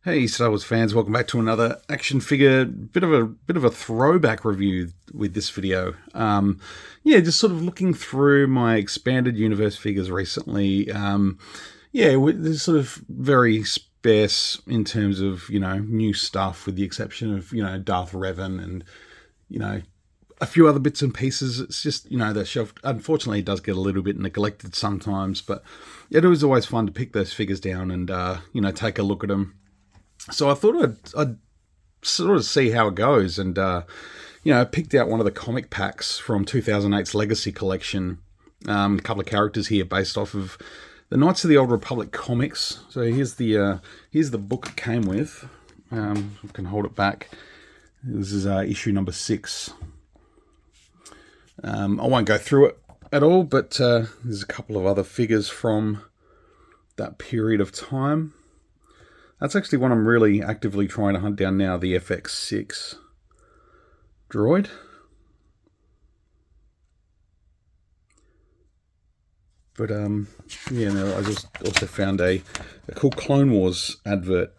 Hey Star Wars fans, welcome back to another action figure, bit of a throwback review with this video. Just sort of looking through my expanded universe figures recently. There's sort of very sparse in terms of, new stuff, with the exception of, Darth Revan and, a few other bits and pieces. It's just, the shelf unfortunately does get a little bit neglected sometimes, but it was always fun to pick those figures down and, take a look at them. So I thought I'd sort of see how it goes, and picked out one of the comic packs from 2008's Legacy Collection. A couple of characters here based off of the Knights of the Old Republic comics. So here's the book it came with. I can hold it back. This is issue number 6. I won't go through it at all, but there's a couple of other figures from that period of time. That's actually one I'm really actively trying to hunt down now, the FX6 droid. But I just also found a cool Clone Wars advert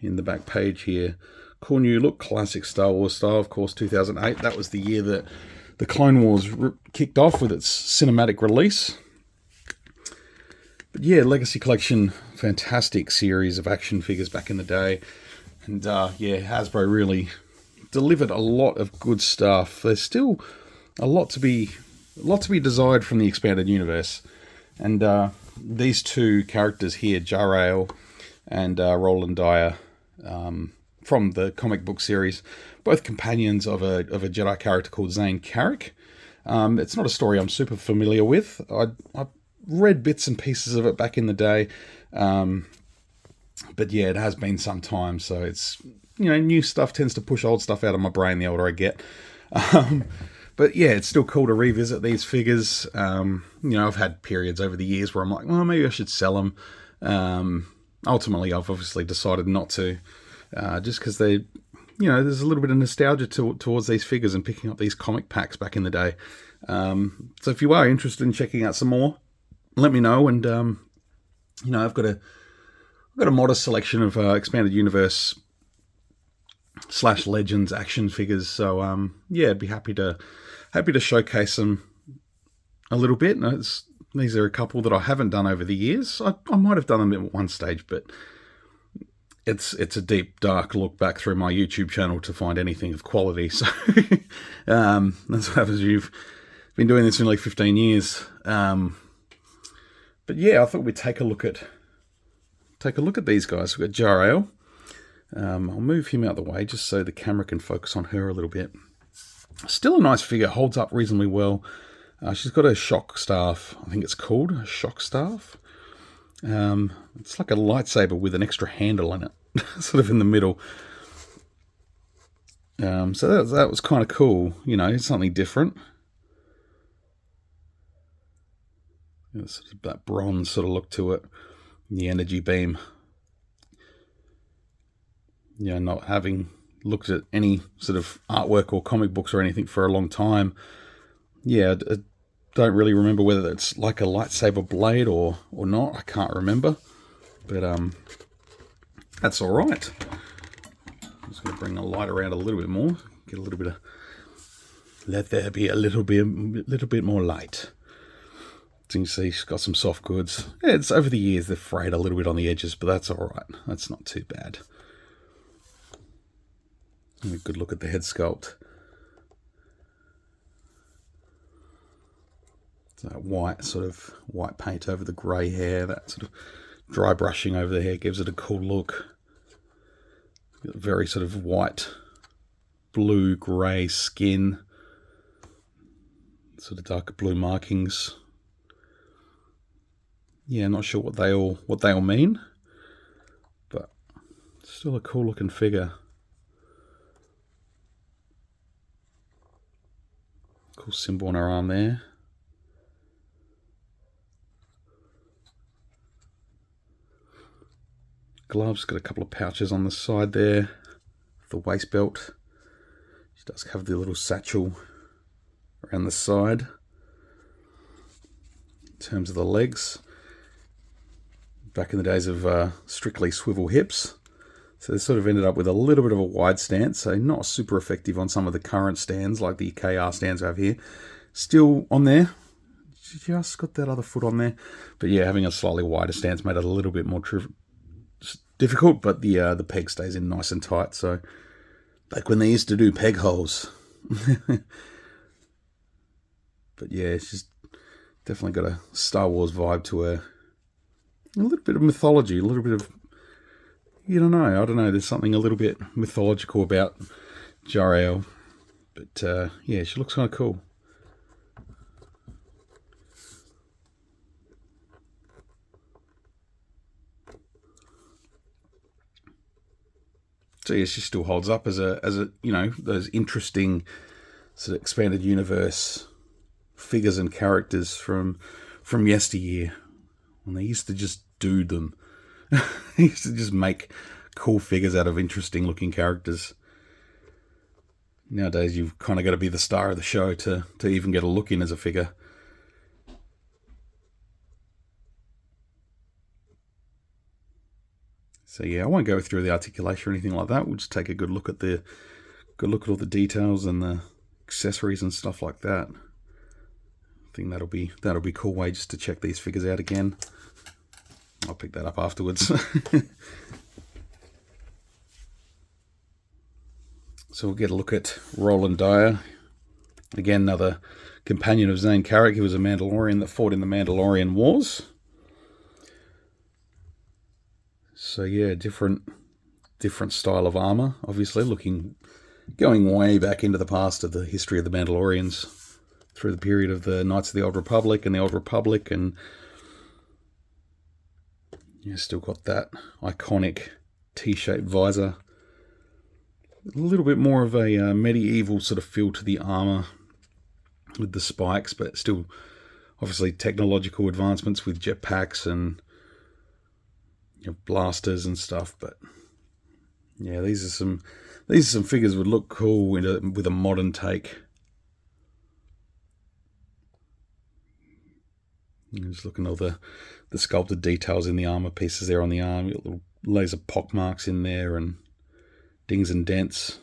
in the back page here. Cool new look, classic Star Wars style, of course, 2008. That was the year that the Clone Wars kicked off with its cinematic release. But yeah, Legacy Collection, fantastic series of action figures back in the day. And Hasbro really delivered a lot of good stuff. There's still a lot to be desired from the expanded universe. And these two characters here, Jarael and Rohlan Dyre, from the comic book series, both companions of a Jedi character called Zane Carrick. It's not a story I'm super familiar with. I read bits and pieces of it back in the day, but yeah, it has been some time, so it's, new stuff tends to push old stuff out of my brain the older I get. But yeah, it's still cool to revisit these figures. I've had periods over the years where I'm like, well, maybe I should sell them. Ultimately, I've obviously decided not to, just because they, there's a little bit of nostalgia towards these figures and picking up these comic packs back in the day. So if you are interested in checking out some more, let me know. And I've got a modest selection of expanded universe / Legends action figures. So I'd be happy to showcase them a little bit. These are a couple that I haven't done over the years. I might have done them at one stage, but it's a deep, dark look back through my YouTube channel to find anything of quality. So that's what happens. You've been doing this for nearly 15 years. But yeah, I thought we'd take a look at these guys. We've got Jarael. I'll move him out of the way just so the camera can focus on her a little bit. Still a nice figure, holds up reasonably well. She's got a shock staff. I think it's called a shock staff. It's like a lightsaber with an extra handle in it, sort of in the middle. So that was kind of cool. Something different. Sort of that bronze sort of look to it, the energy beam. Not having looked at any sort of artwork or comic books or anything for a long time. I don't really remember whether it's like a lightsaber blade or not. I can't remember, but that's all right. I'm just going to bring the light around a little bit more, get a little bit of, let there be a little bit more light. So you can see she's got some soft goods. Yeah, it's over the years they've frayed a little bit on the edges, but that's all right. That's not too bad. And a good look at the head sculpt. So that white paint over the grey hair, that sort of dry brushing over the hair gives it a cool look. Very sort of white, blue, grey skin. Sort of darker blue markings. Yeah, not sure what they all mean, but still a cool looking figure. Cool symbol on her arm there. Gloves, got a couple of pouches on the side there. The waist belt. She does have the little satchel around the side. In terms of the legs, back in the days of strictly swivel hips, So they sort of ended up with a little bit of a wide stance, so not super effective on some of the current stands, like the KR stands we have here. Still on there, just got that other foot on there. But yeah, having a slightly wider stance made it a little bit more difficult, but the peg stays in nice and tight. So like when they used to do peg holes. But yeah, it's just definitely got a Star Wars vibe to her. A little bit of mythology, a little bit of, I don't know, there's something a little bit mythological about Jarael. But yeah, she looks kind of cool. So yeah, she still holds up as a those interesting sort of expanded universe figures and characters from yesteryear, when they used to just do them. They used to just make cool figures out of interesting looking characters. Nowadays, you've kind of got to be the star of the show to even get a look in as a figure. So yeah, I won't go through the articulation or anything like that. We'll just take a good look at all the details and the accessories and stuff like that. I think that'll be a cool way just to check these figures out again. I'll pick that up afterwards. So we'll get a look at Rohlan Dyre. Again, another companion of Zane Carrick. He was a Mandalorian that fought in the Mandalorian Wars. So yeah, different style of armor, obviously, going way back into the past of the history of the Mandalorians, through the period of the Knights of the Old Republic and the Old Republic, and yeah, still got that iconic T-shaped visor. A little bit more of a medieval sort of feel to the armor with the spikes, but still obviously technological advancements with jetpacks and blasters and stuff. But yeah, these are some figures would look cool with a modern take. Just looking at all the sculpted details in the armor pieces there on the arm. You've got little laser pock marks in there and dings and dents.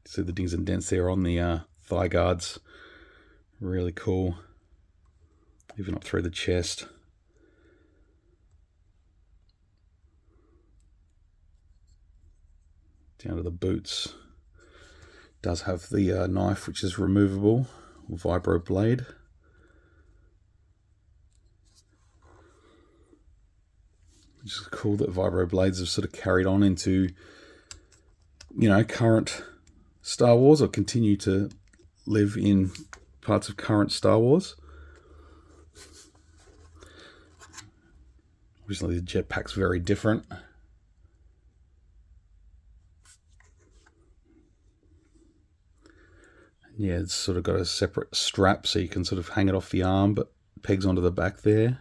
See the dings and dents there on the thigh guards. Really cool. Even up through the chest. Down to the boots. Does have the knife, which is removable, vibro blade. Which is cool that vibro blades have sort of carried on into, current Star Wars, or continue to live in parts of current Star Wars. Obviously, the jetpack's very different. Yeah, it's sort of got a separate strap so you can sort of hang it off the arm, but pegs onto the back there.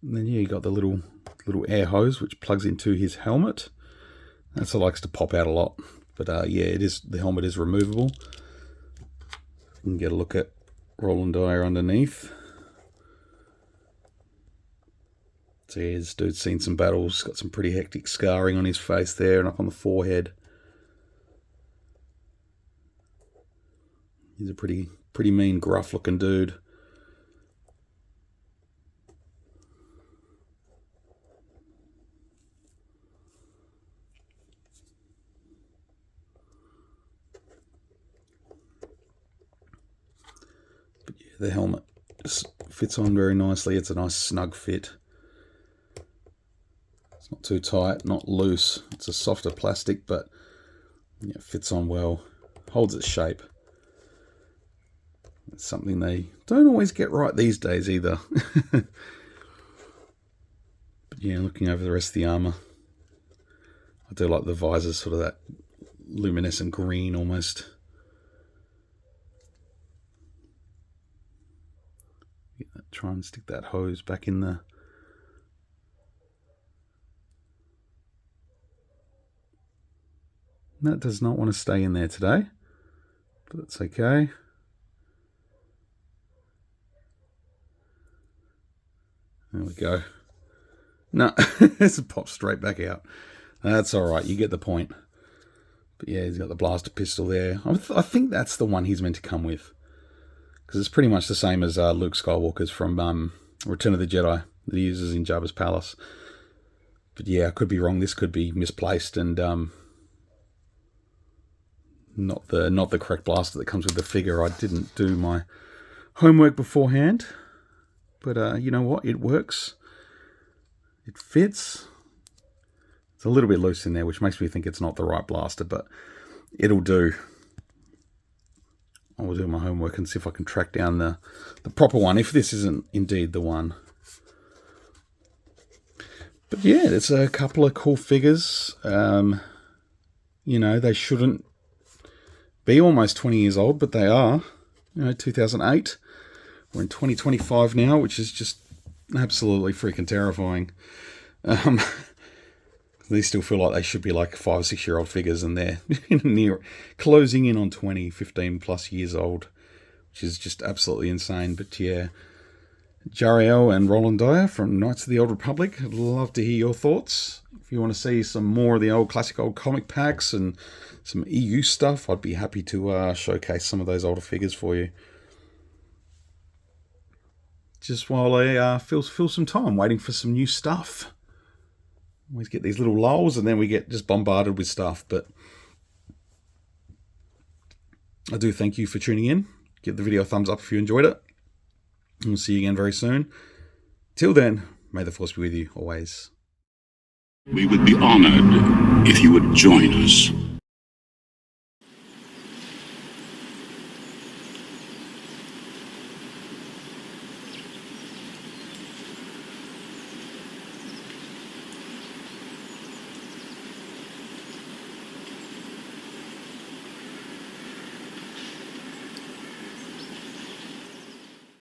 And then yeah, you got the little air hose which plugs into his helmet. That sort of likes to pop out a lot, but yeah, the helmet is removable. You can get a look at Rohlan Dyre underneath. So yeah, this dude's seen some battles, got some pretty hectic scarring on his face there and up on the forehead. He's a pretty mean, gruff looking dude. But yeah, the helmet just fits on very nicely. It's a nice snug fit. It's not too tight, not loose. It's a softer plastic, but yeah, it fits on well. Holds its shape. It's something they don't always get right these days either. But yeah, looking over the rest of the armour, I do like the visors, sort of that luminescent green almost. Try and stick that hose back in the... That does not want to stay in there today, but that's okay. There we go. No, it's popped straight back out. That's all right. You get the point. But yeah, he's got the blaster pistol there. I think that's the one he's meant to come with. Because it's pretty much the same as Luke Skywalker's from Return of the Jedi that he uses in Jabba's palace. But yeah, I could be wrong. This could be misplaced and not the correct blaster that comes with the figure. I didn't do my homework beforehand. But you know what? It works. It fits. It's a little bit loose in there, which makes me think it's not the right blaster, but it'll do. I will do my homework and see if I can track down the proper one, if this isn't indeed the one. But yeah, there's a couple of cool figures. You know, they shouldn't be almost 20 years old, but they are. You know, 2008. We're in 2025 now, which is just absolutely freaking terrifying. These still feel like they should be like 5 or 6 year old figures, and they're near closing in on 20, 15 plus years old, which is just absolutely insane. But yeah, Jarael and Rohlan Dyre from Knights of the Old Republic. I'd love to hear your thoughts. If you want to see some more of the old classic old comic packs and some EU stuff, I'd be happy to showcase some of those older figures for you. Just while I fill some time waiting for some new stuff. Always get these little lulls and then we get just bombarded with stuff. But I do thank you for tuning in. Give the video a thumbs up if you enjoyed it. And we'll see you again very soon. Till then, may the Force be with you always. We would be honored if you would join us.